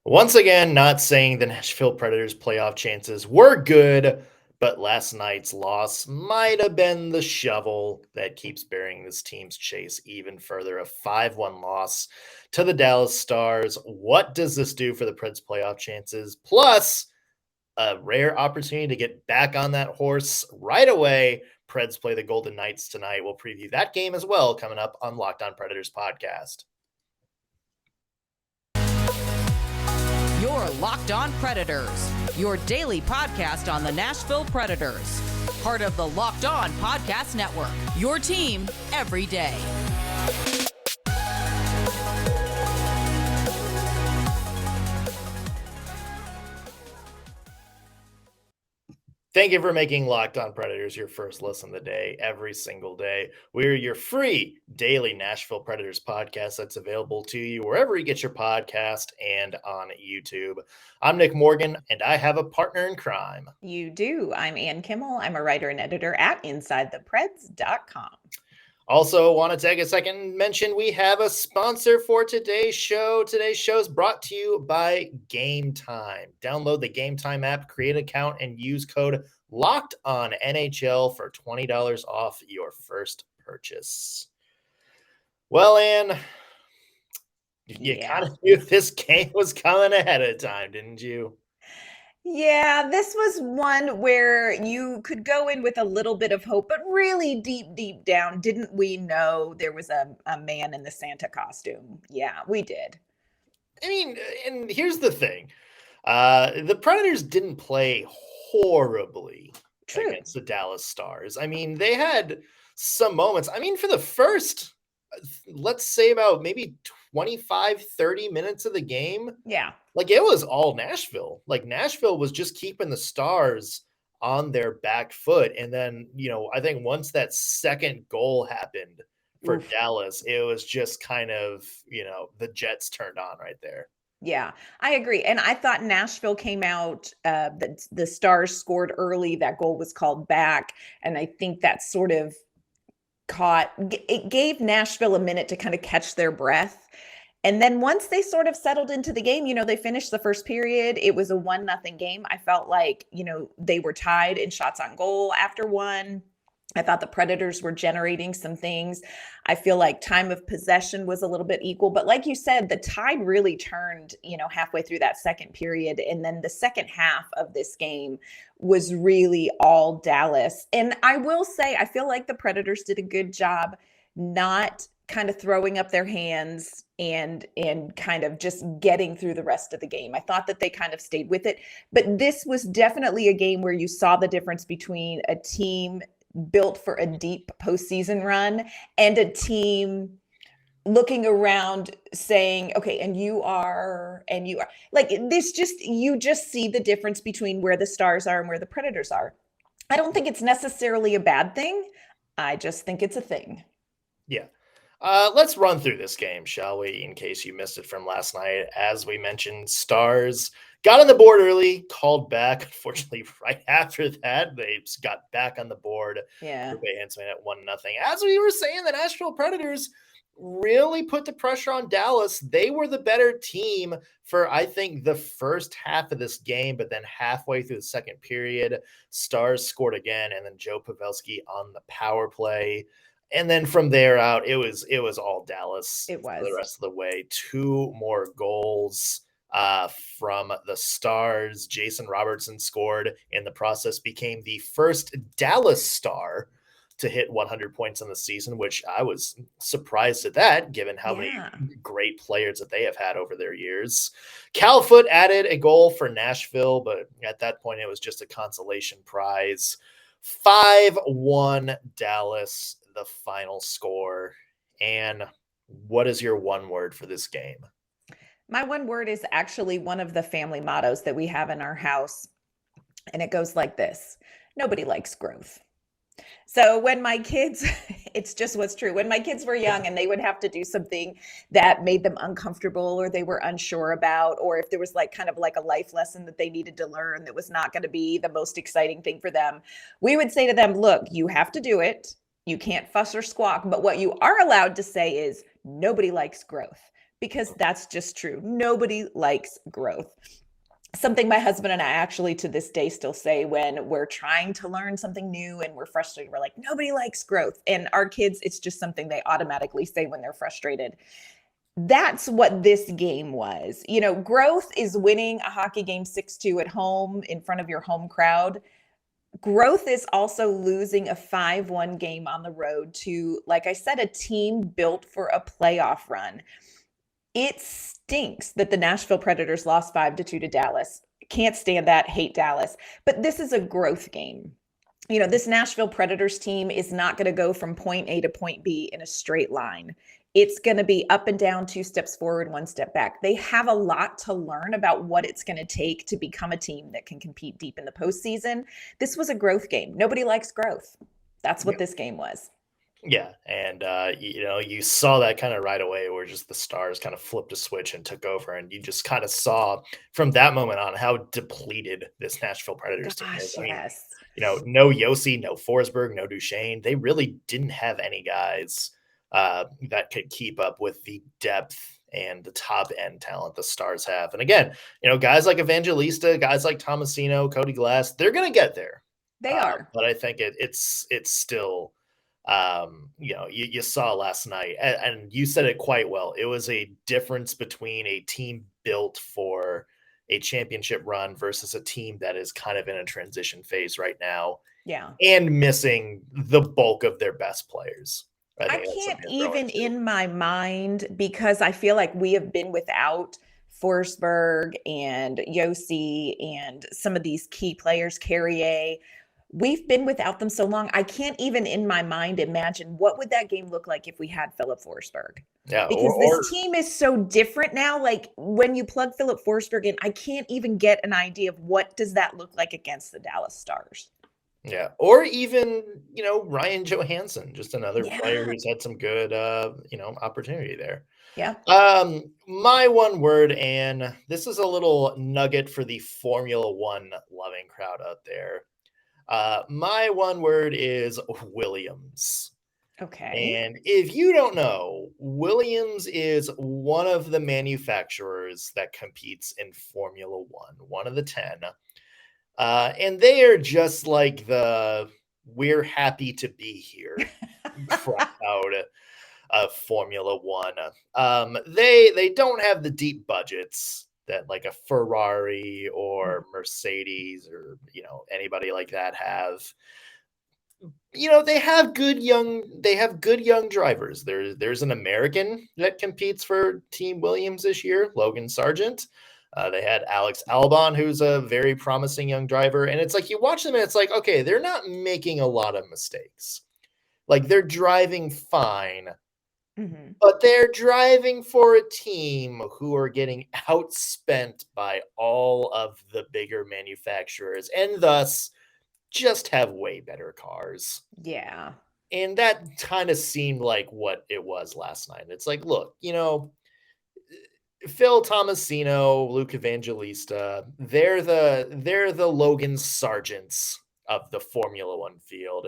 Once again, not saying the Nashville Predators' playoff chances were good, but last night's loss might have been the shovel that keeps burying this team's chase even further. A 5-1 loss to the Dallas Stars. What does this do for the Preds' playoff chances? Plus, a rare opportunity to get back on that horse right away. Preds play the Golden Knights tonight. We'll preview that game as well coming up on Locked On Predators podcast. Your Locked On Predators, your daily podcast on the Nashville Predators. Part of the Locked On Podcast Network, your team every day. Thank you for making Locked On Predators your first listen of the day, every single day. We're your free daily Nashville Predators podcast that's available to you wherever you get your podcast and on YouTube. I'm Nick Morgan, and I have a partner in crime. You do. I'm Ann Kimmel. I'm a writer and editor at InsideThePreds.com. Also, want to take a second and mention we have a sponsor for today's show. Today's show is brought to you by Game Time. Download the Game Time app, create an account, and use code LOCKEDONNHL for $20 off your first purchase. Well, Ann, you kind of knew this game was coming ahead of time, didn't you? Yeah, this was one where you could go in with a little bit of hope, but really deep down, didn't we know there was a man in the Santa costume? Yeah, we did. I mean, and here's the thing. The Predators didn't play horribly against the Dallas Stars. I mean, they had some moments. I mean, for the first, let's say about maybe 25, 30 minutes of the game. Yeah. Like, it was all Nashville. Like, Nashville was just keeping the Stars on their back foot. And then, I think once that second goal happened for Dallas, it was just kind of, the Jets turned on right there. Yeah, I agree. And I thought Nashville came out, the Stars scored early. That goal was called back. And I think that sort of it gave Nashville a minute to kind of catch their breath. And then once they sort of settled into the game, they finished the first period. It was a 1-0 game. I felt like, they were tied in shots on goal after one. I thought the Predators were generating some things. I feel like time of possession was a little bit equal. But like you said, the tide really turned, halfway through that second period. And then the second half of this game was really all Dallas. And I will say, I feel like the Predators did a good job not kind of throwing up their hands and kind of just getting through the rest of the game. I thought that they kind of stayed with it. But this was definitely a game where you saw the difference between a team built for a deep postseason run and a team looking around saying, okay, and you are like this, you just see the difference between where the Stars are and where the Predators are. I don't think it's necessarily a bad thing. I just think it's a thing. Yeah. Let's run through this game, shall we, in case you missed it from last night. As we mentioned, Stars got on the board early, called back. Unfortunately, right after that, they got back on the board. Yeah. Handsman at 1-0. As we were saying, the Nashville Predators really put the pressure on Dallas. They were the better team for, I think, the first half of this game, but then halfway through the second period, Stars scored again, and then Joe Pavelski on the power play. And then from there out, it was all Dallas. It was for the rest of the way. 2 more goals from the Stars. Jason Robertson scored in the process, became the first Dallas Star to hit 100 points in the season, which I was surprised at that, given how many great players that they have had over their years. Cal Foote added a goal for Nashville, but at that point, it was just a consolation prize. 5-1 Dallas, the final score. And what is your one word for this game? My one word is actually one of the family mottos that we have in our house. And it goes like this: nobody likes growth. So when my kids, it's just what's true. When my kids were young and they would have to do something that made them uncomfortable or they were unsure about, or if there was kind of a life lesson that they needed to learn that was not going to be the most exciting thing for them, we would say to them, look, you have to do it. You can't fuss or squawk. But what you are allowed to say is nobody likes growth. because that's just true. Nobody likes growth. Something my husband and I actually to this day still say when we're trying to learn something new and we're frustrated. We're like, nobody likes growth. And our kids, it's just something they automatically say when they're frustrated. That's what this game was. Growth is winning a hockey game 6-2 at home in front of your home crowd. Growth is also losing a 5-1 game on the road to, like I said, a team built for a playoff run. It stinks that the Nashville Predators lost 5-2 to Dallas. Can't stand that, hate Dallas. But this is a growth game. This Nashville Predators team is not going to go from point A to point B in a straight line. It's going to be up and down, 2 steps forward, 1 step back. They have a lot to learn about what it's going to take to become a team that can compete deep in the postseason. This was a growth game. Nobody likes growth. That's what this game was. Yeah, and you saw that kind of right away where just the Stars kind of flipped a switch and took over, and you just kind of saw from that moment on how depleted this Nashville Predators team is. Yes. No Yossi, no Forsberg, no Duchesne. They really didn't have any guys that could keep up with the depth and the top end talent the Stars have. And again, guys like Evangelista, guys like Tomasino, Cody Glass, they're going to get there. They are. But I think it's still. You saw last night, and you said it quite well. It was a difference between a team built for a championship run versus a team that is kind of in a transition phase right now. Yeah. And missing the bulk of their best players. I can't even in my mind, because I feel like we have been without Forsberg and Yossi and some of these key players, Carrier. We've been without them so long. I can't even in my mind imagine what would that game look like if we had Philip Forsberg. Yeah, because this team is so different now. Like when you plug Philip Forsberg in, I can't even get an idea of what does that look like against the Dallas Stars. Yeah, or even Ryan Johansson, just another player who's had some good opportunity there. Yeah. My one word, and this is a little nugget for the Formula One loving crowd out there. My one word is Williams. Okay. And if you don't know, Williams is one of the manufacturers that competes in Formula One, one of the 10. And they are just like the "we're happy to be here" crowd of Formula One. They don't have the deep budgets that like a Ferrari or Mercedes or anybody like that have. They have good young drivers. There's an American that competes for Team Williams this year, Logan Sargent. They had Alex Albon, who's a very promising young driver, and it's like you watch them and it's like, okay, they're not making a lot of mistakes. Like they're driving fine. Mm-hmm. But they're driving for a team who are getting outspent by all of the bigger manufacturers and thus just have way better cars. Yeah. And that kind of seemed like what it was last night. It's like, look, Phil Tomasino, Luke Evangelista, they're the Logan Sargents of the Formula One field.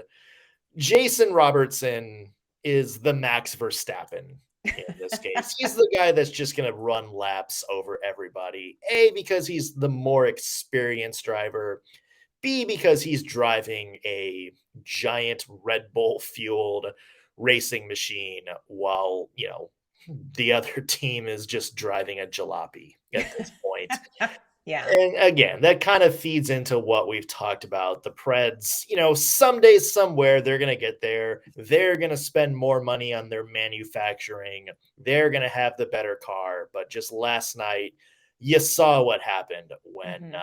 Jason Robertson is the Max Verstappen in this case. He's the guy that's just going to run laps over everybody. A, because he's the more experienced driver. B, because he's driving a giant Red Bull fueled racing machine while, the other team is just driving a jalopy at this point. Yeah. And again, that kind of feeds into what we've talked about. The Preds, someday, somewhere, they're going to get there. They're going to spend more money on their manufacturing. They're going to have the better car. But just last night, you saw what happened when,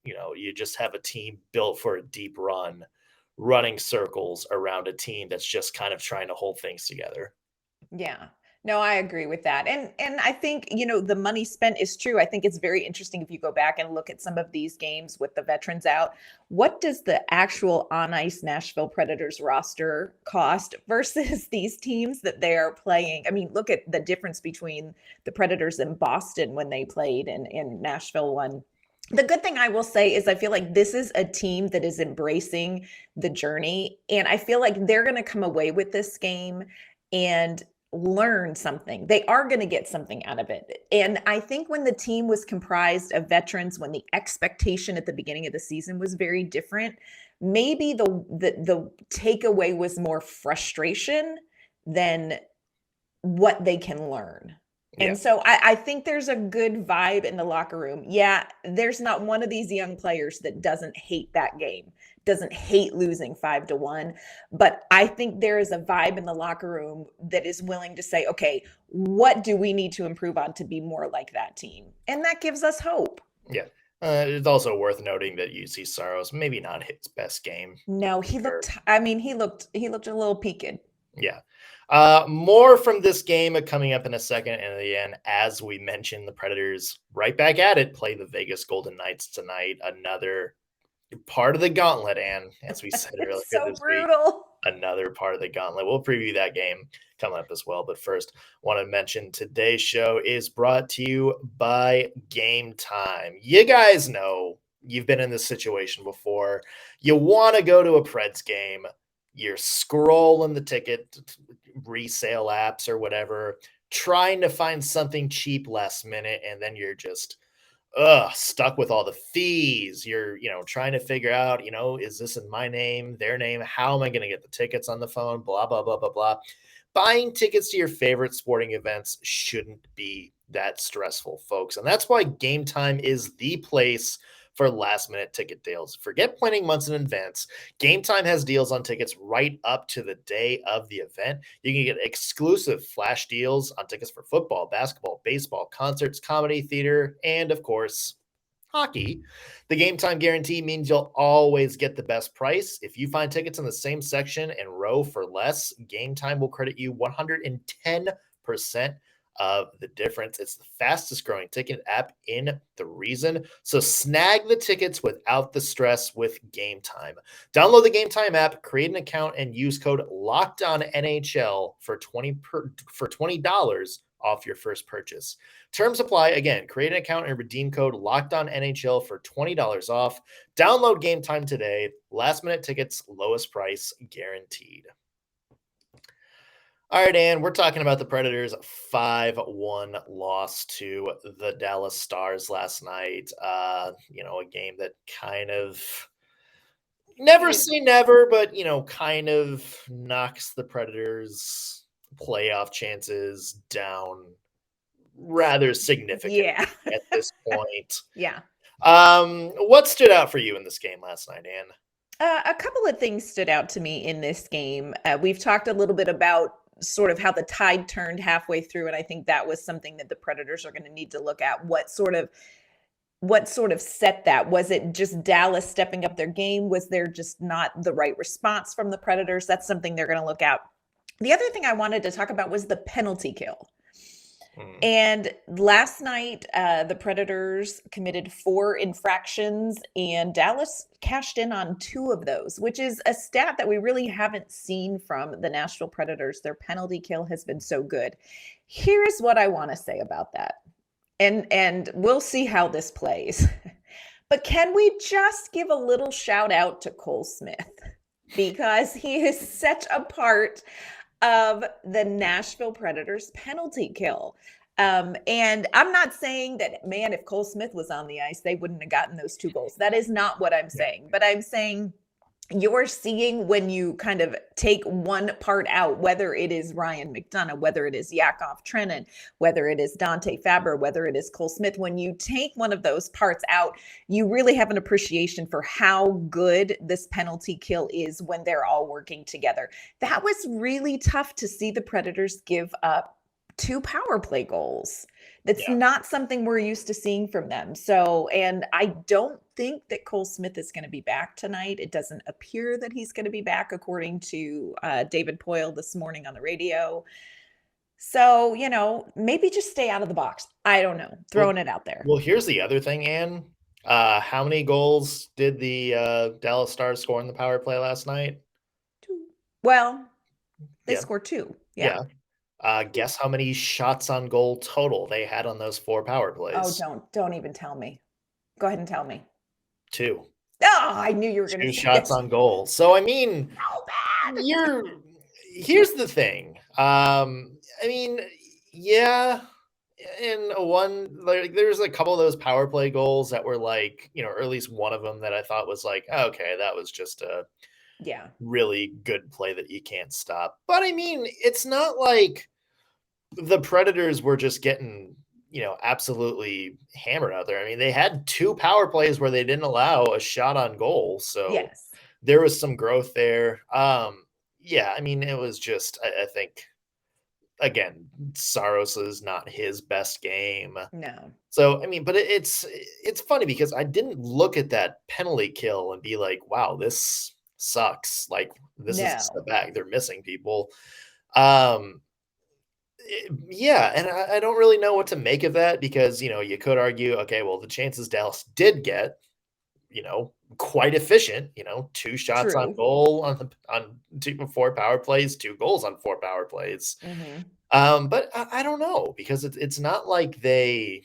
you just have a team built for a deep run, running circles around a team that's just kind of trying to hold things together. Yeah. No, I agree with that. And I think, the money spent is true. I think it's very interesting if you go back and look at some of these games with the veterans out. What does the actual on-ice Nashville Predators roster cost versus these teams that they are playing? I mean, look at the difference between the Predators and Boston when they played and Nashville won. The good thing I will say is I feel like this is a team that is embracing the journey. And I feel like they're going to come away with this game and learn something. They are going to get something out of it. And I think when the team was comprised of veterans, when the expectation at the beginning of the season was very different, maybe the takeaway was more frustration than what they can learn. Yeah. And so I think there's a good vibe in the locker room. Yeah, there's not one of these young players that doesn't hate that game, doesn't hate losing 5-1. But I think there is a vibe in the locker room that is willing to say, okay, what do we need to improve on to be more like that team? And that gives us hope. Yeah. It's also worth noting that Juuse Saros, maybe not his best game. No, he looked a little peaked. Yeah. More from this game coming up in a second. And in the end, as we mentioned, the Predators right back at it, play the Vegas Golden Knights tonight. Another part of the gauntlet. And as we said earlier, It's so this brutal. week, another part of the gauntlet. We'll preview that game coming up as well. But first, want to mention today's show is brought to you by Game Time. You guys know you've been in this situation before. You want to go to a Preds game. You're scrolling the ticket resale apps or whatever, trying to find something cheap last minute, and then you're just stuck with all the fees. You're trying to figure out, is this in my name, their name? How am I going to get the tickets on the phone? Blah, blah, blah, blah, blah. Buying tickets to your favorite sporting events shouldn't be that stressful, folks. And that's why Game Time is the place for last-minute ticket deals. Forget planning months in advance. Game Time has deals on tickets right up to the day of the event. You can get exclusive flash deals on tickets for football, basketball, baseball, concerts, comedy, theater, and, of course, hockey. The Game Time guarantee means you'll always get the best price. If you find tickets in the same section and row for less, Game Time will credit you 110% of the difference. It's the fastest growing ticket app in the region. So snag the tickets without the stress with Game Time. Download the Game Time app, create an account, and use code LOCKEDONNHL for $20 off your first purchase. Terms apply. Again, create an account and redeem code LOCKEDONNHL for $20 off. Download Game Time today. Last minute tickets, lowest price guaranteed. All right, Ann, we're talking about the Predators' 5-1 loss to the Dallas Stars last night. A game that kind of never say never, but, kind of knocks the Predators' playoff chances down rather significantly at this point. Yeah. What stood out for you in this game last night, Ann? A couple of things stood out to me in this game. We've talked a little bit about sort of how the tide turned halfway through, and I think that was something that the Predators are going to need to look at. What sort of set that? Was it just Dallas stepping up their game? Was there just not the right response from the Predators? That's something they're going to look at. The other thing I wanted to talk about was the penalty kill. And last night, the Predators committed 4 infractions, and Dallas cashed in on 2 of those, which is a stat that we really haven't seen from the Nashville Predators. Their penalty kill has been so good. Here's what I want to say about that. And we'll see how this plays. But can we just give a little shout out to Cole Smith? Because he is such a part of the Nashville Predators penalty kill. And I'm not saying that, man, if Cole Smith was on the ice, they wouldn't have gotten those 2 goals. That is not what I'm saying. But I'm saying you're seeing when you kind of take one part out, whether it is Ryan McDonagh, whether it is Yakov Trenin, whether it is Dante Faber, whether it is Cole Smith, when you take one of those parts out, you really have an appreciation for how good this penalty kill is when they're all working together. That was really tough to see the Predators give up 2 power play goals. That's not something we're used to seeing from them. So, and I don't think that Cole Smith is going to be back tonight. It doesn't appear that he's going to be back, according to David Poyle this morning on the radio. So, maybe just stay out of the box. I don't know. Throwing it out there. Well, here's the other thing, Ann. How many goals did the Dallas Stars score in the power play last night? 2. Well, they scored 2. Yeah. Guess how many shots on goal total they had on those 4 power plays? Oh, don't even tell me. Go ahead and tell me. 2. Oh, I knew you were going to say 2 shots on goal. So, I mean, so bad. here's the thing. I mean, yeah, in one, like, there's a couple of those power play goals that were like, or at least one of them that I thought was like, okay, that was just a Yeah. really good play that you can't stop. But I mean, it's not like the Predators were just getting, absolutely hammered out there. I mean, they had two power plays where they didn't allow a shot on goal. So Yes. there was some growth there. Yeah, I mean, it was just, I think, again, Saros is not his best game. No. So, I mean, but it's funny because I didn't look at that penalty kill and be like, wow, this sucks. Like, this is a No. step back. They're missing people. Um, yeah, and I don't really know what to make of that because, you could argue, okay, well, the chances Dallas did get, quite efficient, two shots on True. goal on 4 power plays, 2 goals on 4 power plays. Hmm. But I don't know because it's not like they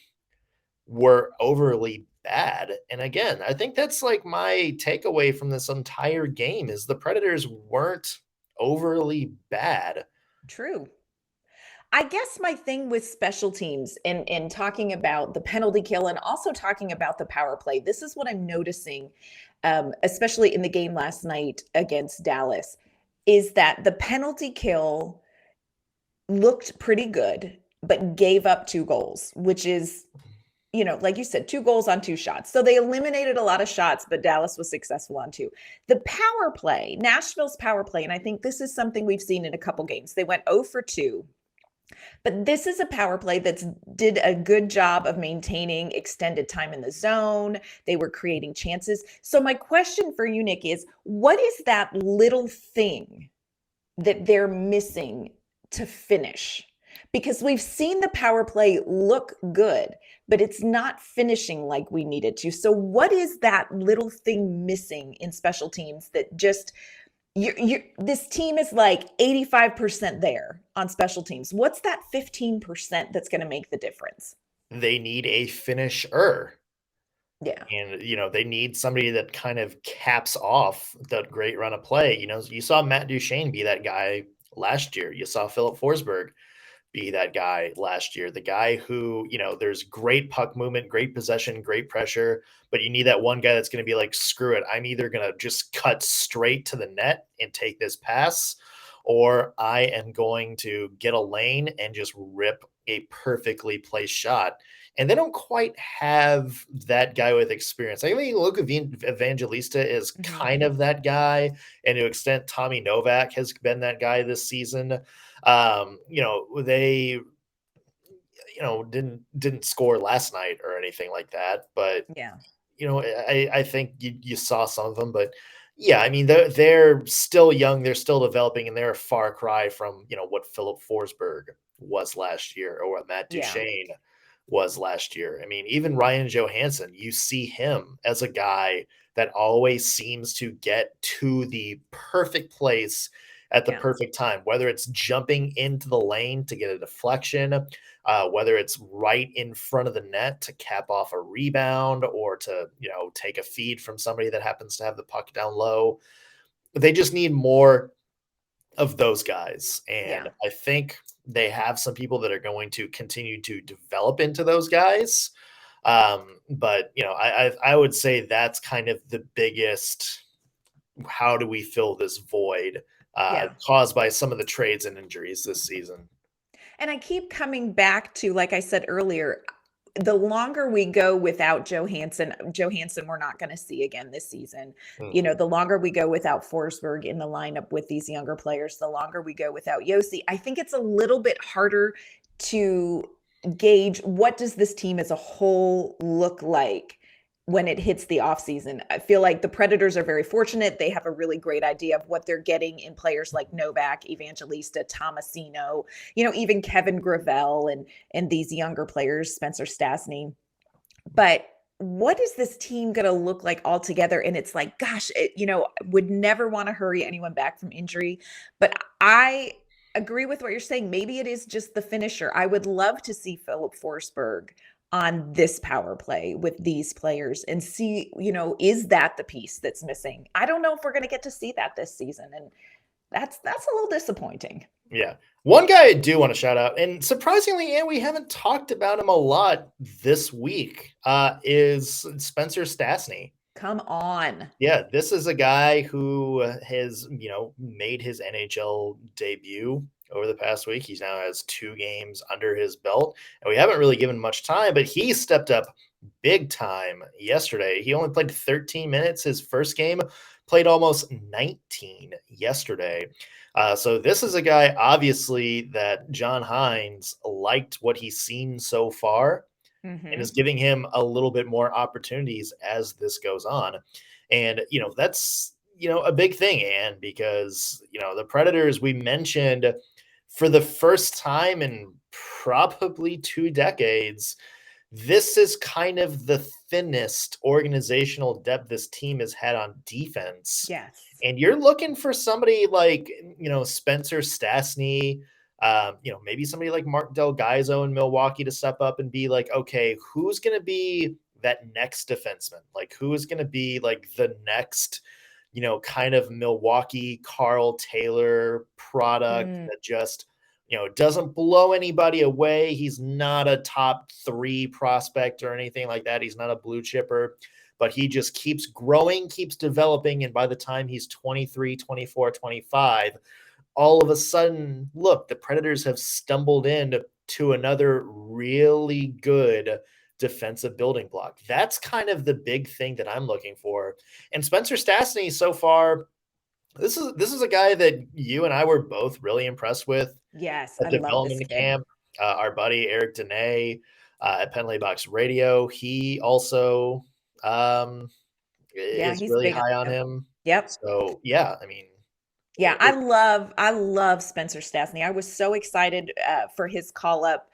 were overly bad. And again, I think that's like my takeaway from this entire game is the Predators weren't overly bad. True. I guess my thing with special teams and talking about the penalty kill and also talking about the power play, this is what I'm noticing, especially in the game last night against Dallas, is that the penalty kill looked pretty good, but gave up 2 goals, which is, like you said, 2 goals on 2 shots. So they eliminated a lot of shots, but Dallas was successful on 2. The power play, Nashville's power play, and I think this is something we've seen in a couple games. They went 0 for 2. But this is a power play that's did a good job of maintaining extended time in the zone. They were creating chances. So my question for you, Nick, is what is that little thing that they're missing to finish? Because we've seen the power play look good, but it's not finishing like we needed to. So what is that little thing missing in special teams that just this team is like 85% there on special teams? What's that 15% that's going to make the difference? They need a finisher. Yeah. And, they need somebody that kind of caps off that great run of play. You saw Matt Duchene be that guy last year. You saw Philip Forsberg be that guy last year. The guy who, there's great puck movement, great possession, great pressure, but you need that one guy that's going to be like, screw it. I'm either going to just cut straight to the net and take this pass, or I am going to get a lane and just rip a perfectly placed shot. And they don't quite have that guy with experience. I mean, Luke Evangelista is kind of that guy, and to an extent, Tommy Novak has been that guy this season. They, didn't score last night or anything like that, but Yeah. I think you saw some of them, but yeah, I mean, they're still young, they're still developing, and they're a far cry from, what Philip Forsberg was last year or what Matt Yeah. Duchene was last year. I mean, even Ryan Johansson, you see him as a guy that always seems to get to the perfect place at the Yeah. perfect time, whether it's jumping into the lane to get a deflection, whether it's right in front of the net to cap off a rebound or to, take a feed from somebody that happens to have the puck down low. They just need more of those guys. And Yeah. I think they have some people that are going to continue to develop into those guys. But, I would say that's kind of the biggest, how do we fill this void caused by some of the trades and injuries this season. And I keep coming back to, like I said earlier, the longer we go without Johansson we're not going to see again this season. Mhm. The longer we go without Forsberg in the lineup with these younger players, the longer we go without Yossi, I think it's a little bit harder to gauge what does this team as a whole look like when it hits the offseason. I feel like the Predators are very fortunate. They have a really great idea of what they're getting in players like Novak, Evangelista, Tomasino, even Kevin Gravel and these younger players, Spencer Stastney. But what is this team going to look like all together? And it's like, gosh, would never want to hurry anyone back from injury. But I agree with what you're saying. Maybe it is just the finisher. I would love to see Philip Forsberg on this power play with these players and see, is that the piece that's missing? I don't know if we're going to get to see that this season. And That's a little disappointing. Yeah. One guy I do want to shout out, and surprisingly, and we haven't talked about him a lot this week, is Spencer Stastney. Come on. Yeah, this is a guy who has, made his NHL debut over the past week. He now has 2 games under his belt, and we haven't really given much time, but he stepped up big time yesterday. He only played 13 minutes his first game, played almost 19 yesterday. So this is a guy, obviously, that John Hines liked what he's seen so far and is giving him a little bit more opportunities as this goes on. And, that's, a big thing, Ann, because, the Predators, we mentioned for the first time in probably 2 decades, this is kind of the thinnest organizational depth this team has had on defense. Yes. And you're looking for somebody like, Spencer Stastney, maybe somebody like Mark Del Gaizo in Milwaukee to step up and be like, okay, who's going to be that next defenseman? Like, who is going to be like the next, kind of Milwaukee Carl Taylor product that just, doesn't blow anybody away. He's not a top 3 prospect or anything like that. He's not a blue chipper, but he just keeps growing, keeps developing. And by the time he's 23, 24, 25, all of a sudden, look, the Predators have stumbled into another really good defensive building block. That's kind of the big thing that I'm looking for. And Spencer Stastney, so far, this is a guy that you and I were both really impressed with. Yes, At I love this development kid. camp. Our buddy Eric Dene at Penley Box Radio, he also is he's really big high on him. him. Yep. So yeah, I mean, yeah, I love Spencer Stastney. I was so excited for his call up.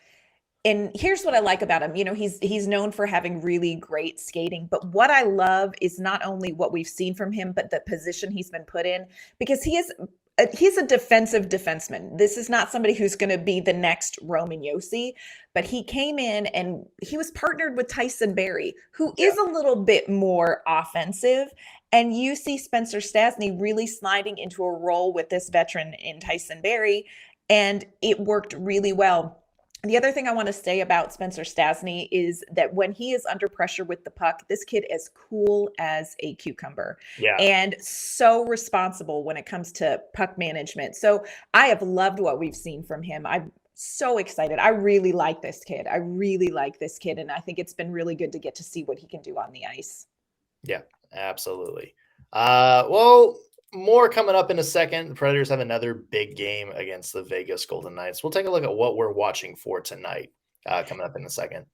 And here's what I like about him. He's known for having really great skating, but what I love is not only what we've seen from him, but the position he's been put in, because he's a defensive defenseman. This is not somebody who's going to be the next Roman Josi, but he came in and he was partnered with Tyson Barrie, who is a little bit more offensive. And you see Spencer Stastney really sliding into a role with this veteran in Tyson Barrie, and it worked really well. The other thing I want to say about Spencer Stastney is that when he is under pressure with the puck, this kid is cool as a cucumber and so responsible when it comes to puck management. So I have loved what we've seen from him. I'm so excited. I really like this kid. And I think it's been really good to get to see what he can do on the ice. Yeah, absolutely. Well, more coming up in a second. The Predators have another big game against the Vegas Golden Knights. We'll take a look at what we're watching for tonight, coming up in a second.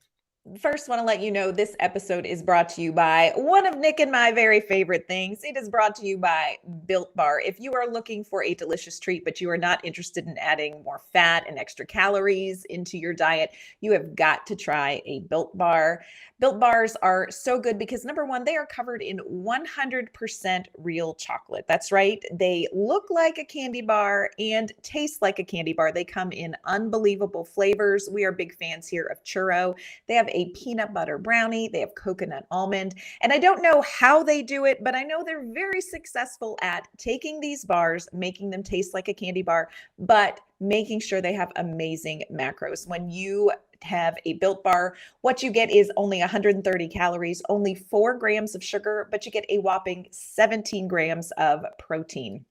First, want to let you know this episode is brought to you by one of Nick and my very favorite things. It is brought to you by Built Bar. If you are looking for a delicious treat, but you are not interested in adding more fat and extra calories into your diet, you have got to try a Built Bar. Built Bars are so good because, number one, they are covered in 100% real chocolate. That's right. They look like a candy bar and taste like a candy bar. They come in unbelievable flavors. We are big fans here of churro. They have a peanut butter brownie. They have coconut almond. And I don't know how they do it, but I know they're very successful at taking these bars, making them taste like a candy bar, but making sure they have amazing macros. When you have a Built Bar, what you get is only 130 calories, only 4 grams of sugar, but you get a whopping 17 grams of protein.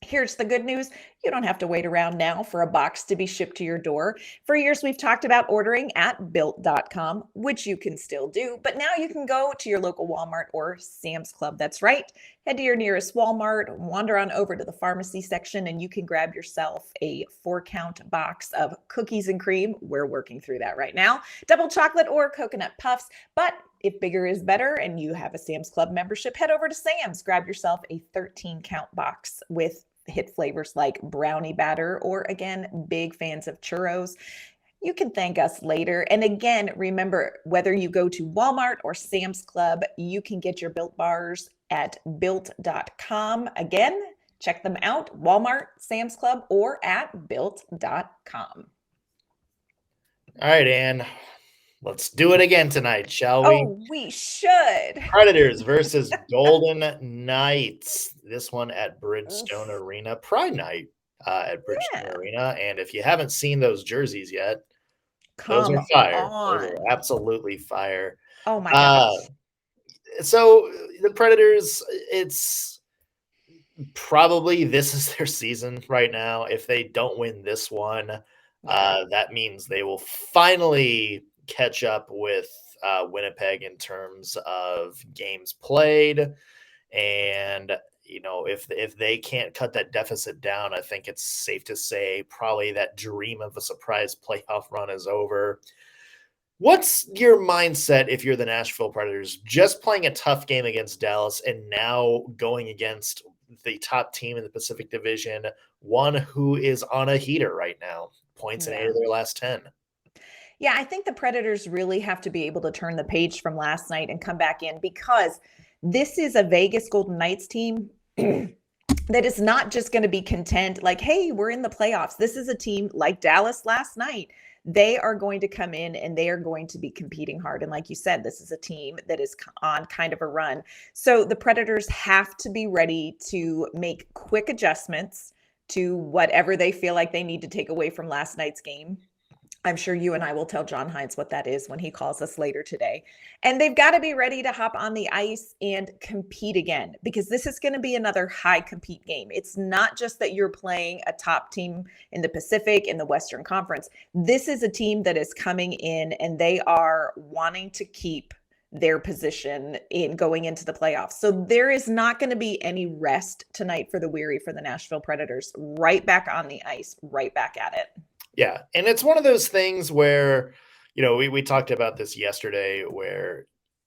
Here's the good news. You don't have to wait around now for a box to be shipped to your door. For years, we've talked about ordering at built.com, which you can still do, but now you can go to your local Walmart or Sam's Club. That's right. Head to your nearest Walmart, wander on over to the pharmacy section, and you can grab yourself a 4-count box of cookies and cream. We're working through that right now. Double chocolate or coconut puffs. But if bigger is better and you have a Sam's Club membership, head over to Sam's. Grab yourself a 13-count box with hit flavors like brownie batter, or again, big fans of churros. You can thank us later. And again, remember, whether you go to Walmart or Sam's Club, you can get your Built Bars at built.com. Again, check them out, Walmart, Sam's Club, or at built.com. All right, Ann. Let's do it again tonight, shall we? Oh, we should. Predators versus Golden Knights. This one at Bridgestone Oof. Arena, Pride Night at Bridgestone Yeah. Arena. And if you haven't seen those jerseys yet, those Come are fire. Those are on. absolutely fire. Oh my Uh, gosh. so the Predators, it's probably this is their season right now. If they don't win this one, Yeah. that means they will finally catch up with Winnipeg in terms of games played. And if they can't cut that deficit down, I think it's safe to say probably that dream of a surprise playoff run is over. What's your mindset if you're the Nashville Predators, just playing a tough game against Dallas and now going against the top team in the Pacific Division, one who is on a heater right now, points in 8 Yeah. of their last 10? Yeah, I think the Predators really have to be able to turn the page from last night and come back in, because this is a Vegas Golden Knights team that is not just going to be content like, hey, we're in the playoffs. This is a team like Dallas last night. They are going to come in and they are going to be competing hard. And like you said, this is a team that is on kind of a run. So the Predators have to be ready to make quick adjustments to whatever they feel like they need to take away from last night's game. I'm sure you and I will tell John Hines what that is when he calls us later today. And they've got to be ready to hop on the ice and compete again, because this is going to be another high compete game. It's not just that you're playing a top team in the Pacific, in the Western Conference. This is a team that is coming in and they are wanting to keep their position in going into the playoffs. So there is not going to be any rest tonight for the weary for the Nashville Predators. Right back on the ice, right back at it. Yeah, and it's one of those things where, we talked about this yesterday where,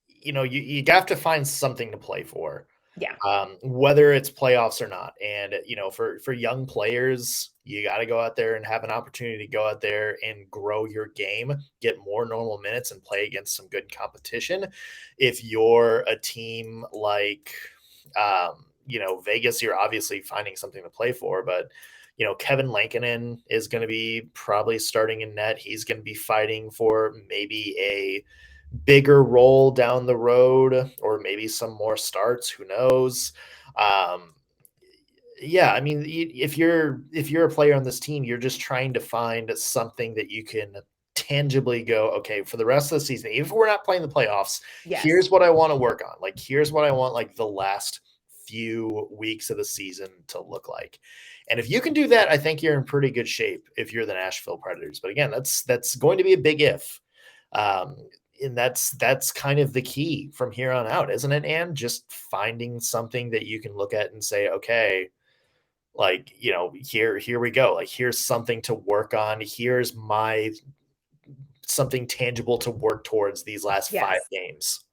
you have to find something to play for, Yeah. whether it's playoffs or not. And, for young players, you got to go out there and have an opportunity to go out there and grow your game, get more normal minutes and play against some good competition. If you're a team like, Vegas, you're obviously finding something to play for, but Kevin Lankinen is going to be probably starting in net. He's going to be fighting for maybe a bigger role down the road, or maybe some more starts. Who knows? Yeah, I mean, if you're a player on this team, you're just trying to find something that you can tangibly go, okay, for the rest of the season, even if we're not playing the playoffs, Yes. here's what I want to work on. Like, here's what I want, like, the last few weeks of the season to look like. And if you can do that, I think you're in pretty good shape if you're the Nashville Predators. But again, that's going to be a big if. And that's kind of the key from here on out, isn't it? And just finding something that you can look at and say, okay, like, here we go. Like, here's something to work on. Here's my something tangible to work towards these last 5 games.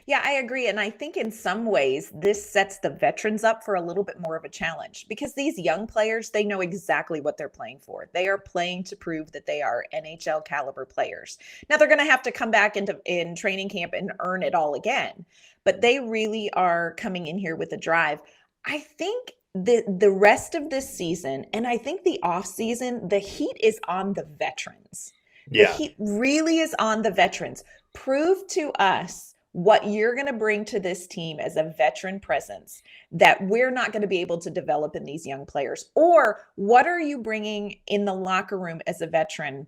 Yeah, I agree. And I think in some ways, this sets the veterans up for a little bit more of a challenge, because these young players, they know exactly what they're playing for. They are playing to prove that they are NHL caliber players. Now, they're going to have to come back in training camp and earn it all again, but they really are coming in here with a drive. I think the rest of this season, and I think the off season, the heat is on the veterans. The heat really is on the veterans. Prove to us what you're going to bring to this team as a veteran presence that we're not going to be able to develop in these young players. Or what are you bringing in the locker room as a veteran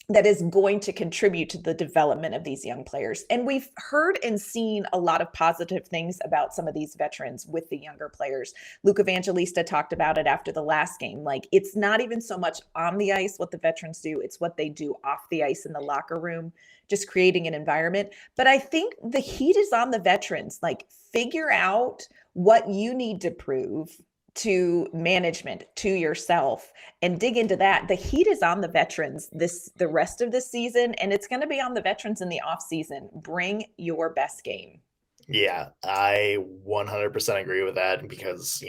that is going to contribute to the development of these young players? And we've heard and seen a lot of positive things about some of these veterans with the younger players. Luke Evangelista talked about it after the last game. Like, it's not even so much on the ice what the veterans do, it's what they do off the ice in the locker room, just creating an environment. But I think the heat is on the veterans. Like, figure out what you need to prove to management, to yourself, and dig into that. The heat is on the veterans the rest of this season, and it's going to be on the veterans in the off season. Bring your best game. Yeah, I 100% agree with that, because,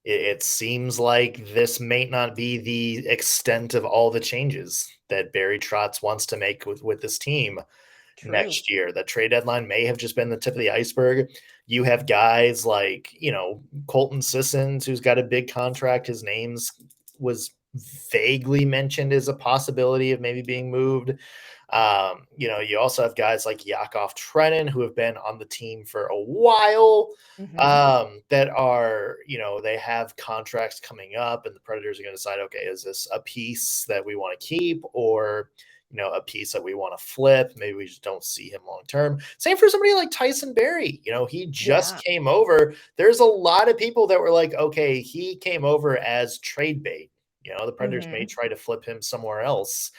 it seems like this may not be the extent of all the changes that Barry Trotz wants to make with this team next year. The trade deadline may have just been the tip of the iceberg. You have guys like, Colton Sissons, who's got a big contract. His name's was vaguely mentioned as a possibility of maybe being moved. You also have guys like Yakov Trenin who have been on the team for a while, that are, they have contracts coming up, and the Predators are going to decide, okay, is this a piece that we want to keep, or a piece that we want to flip? Maybe we just don't see him long term. Same for somebody like Tyson Barrie. He just came over. There's a lot of people that were like, okay, he came over as trade bait. The Predators may try to flip him somewhere else.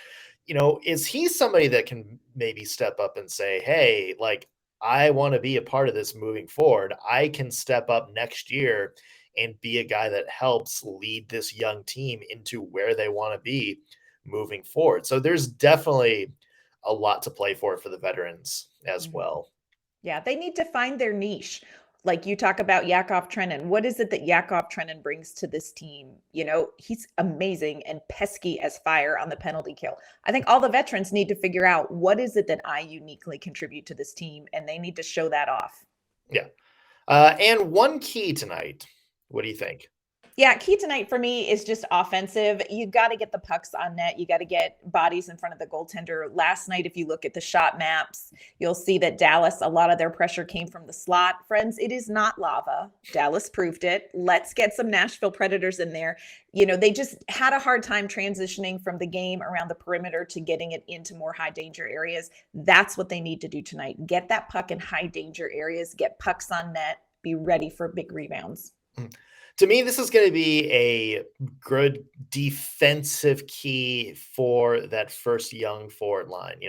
Is he somebody that can maybe step up and say, hey, like, I want to be a part of this moving forward. I can step up next year and be a guy that helps lead this young team into where they want to be moving forward. So there's definitely a lot to play for the veterans as well. Yeah, they need to find their niche. Like you talk about Yakov Trenin. What is it that Yakov Trenin brings to this team? He's amazing and pesky as fire on the penalty kill. I think all the veterans need to figure out, what is it that I uniquely contribute to this team? And they need to show that off. Yeah. And one key tonight, what do you think? Yeah, key tonight for me is just offensive. You got to get the pucks on net. You got to get bodies in front of the goaltender. Last night, if you look at the shot maps, you'll see that Dallas, a lot of their pressure came from the slot. Friends, it is not lava. Dallas proved it. Let's get some Nashville Predators in there. They just had a hard time transitioning from the game around the perimeter to getting it into more high danger areas. That's what they need to do tonight. Get that puck in high danger areas, get pucks on net, be ready for big rebounds. To me, this is going to be a good defensive key for that first young forward line.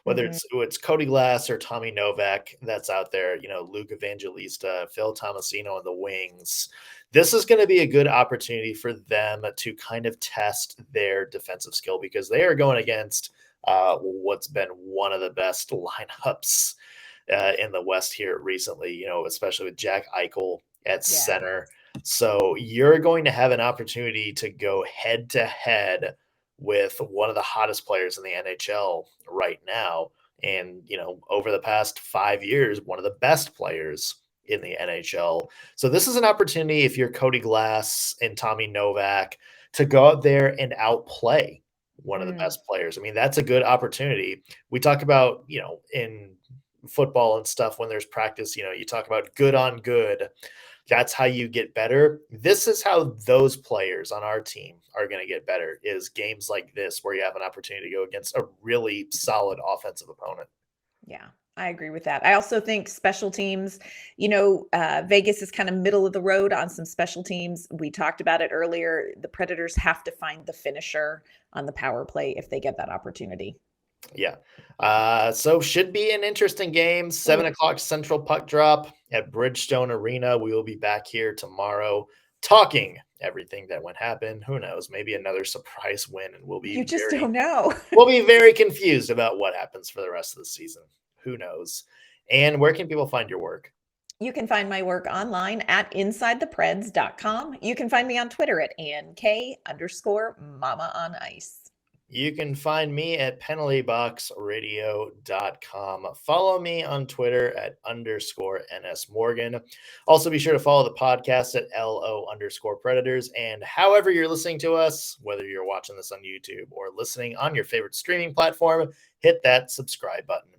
Whether it's Cody Glass or Tommy Novak that's out there, Luke Evangelista, Phil Tomasino on the wings. This is going to be a good opportunity for them to kind of test their defensive skill, because they are going against what's been one of the best lineups in the West here recently, especially with Jack Eichel at center. So you're going to have an opportunity to go head to head with one of the hottest players in the NHL right now. And, over the past 5 years, one of the best players in the NHL. So this is an opportunity, if you're Cody Glass and Tommy Novak, to go out there and outplay one of the best players. I mean, that's a good opportunity. We talk about, in football and stuff, when there's practice, you talk about good on good. That's how you get better. This is how those players on our team are going to get better, is games like this where you have an opportunity to go against a really solid offensive opponent. Yeah, I agree with that. I also think special teams, Vegas is kind of middle of the road on some special teams. We talked about it earlier. The Predators have to find the finisher on the power play if they get that opportunity. Yeah. So should be an interesting game. 7:00 Central puck drop at Bridgestone Arena. We will be back here tomorrow talking everything that went happen. Who knows? Maybe another surprise win, and You just don't know. We'll be very confused about what happens for the rest of the season. Who knows? And where can people find your work? You can find my work online at InsideThePreds.com. You can find me on Twitter at ANK_Mama on Ice. You can find me at penaltyboxradio.com. Follow me on Twitter at _NSMorgan. Also, be sure to follow the podcast at LO_Predators. And however you're listening to us, whether you're watching this on YouTube or listening on your favorite streaming platform, hit that subscribe button.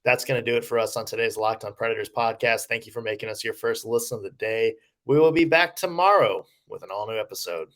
That's going to do it for us on today's Locked on Predators podcast. Thank you for making us your first listen of the day. We will be back tomorrow with an all-new episode